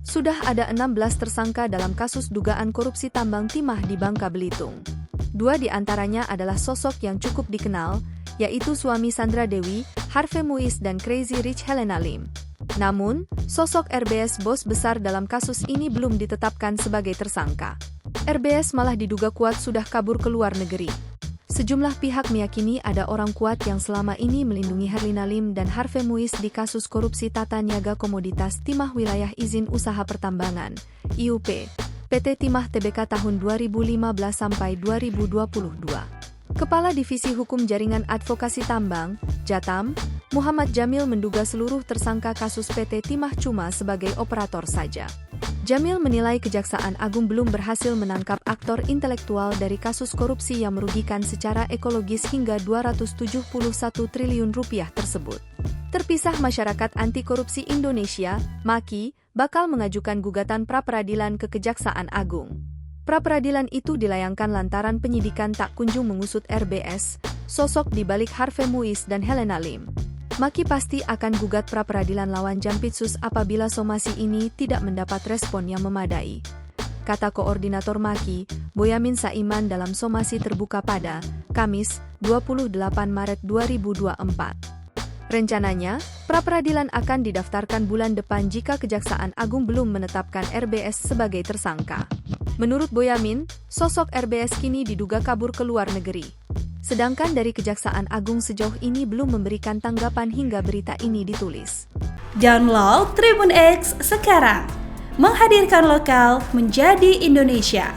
Sudah ada 16 tersangka dalam kasus dugaan korupsi tambang timah di Bangka Belitung. 2 di antaranya adalah sosok yang cukup dikenal, yaitu suami Sandra Dewi, Harvey Muiz dan Crazy Rich Helena Lim. Namun, sosok RBS bos besar dalam kasus ini belum ditetapkan sebagai tersangka. RBS malah diduga kuat sudah kabur ke luar negeri. Sejumlah pihak meyakini ada orang kuat yang selama ini melindungi Helena Lim dan Harvey Muiz di kasus korupsi tata niaga komoditas timah wilayah izin usaha pertambangan, IUP, PT Timah Tbk tahun 2015 sampai 2022. Kepala Divisi Hukum Jaringan Advokasi Tambang, Jatam, Muhammad Jamil menduga seluruh tersangka kasus PT Timah cuma sebagai operator saja. Jamil menilai Kejaksaan Agung belum berhasil menangkap aktor intelektual dari kasus korupsi yang merugikan secara ekologis hingga 271 triliun rupiah tersebut. Terpisah Masyarakat Anti Korupsi Indonesia, MAKI, bakal mengajukan gugatan pra-peradilan ke Kejaksaan Agung. Pra-peradilan itu dilayangkan lantaran penyidikan tak kunjung mengusut RBS, sosok di balik Harvey Muiz dan Helena Lim. MAKI pasti akan gugat pra-peradilan lawan Jampitsus apabila somasi ini tidak mendapat respon yang memadai, kata Koordinator MAKI, Boyamin Saiman dalam somasi terbuka pada Kamis, 28 Maret 2024. Rencananya, pra-peradilan akan didaftarkan bulan depan jika Kejaksaan Agung belum menetapkan RBS sebagai tersangka. Menurut Boyamin, sosok RBS kini diduga kabur ke luar negeri. Sedangkan dari Kejaksaan Agung sejauh ini belum memberikan tanggapan hingga berita ini ditulis. Download Tribun X sekarang, menghadirkan lokal menjadi Indonesia.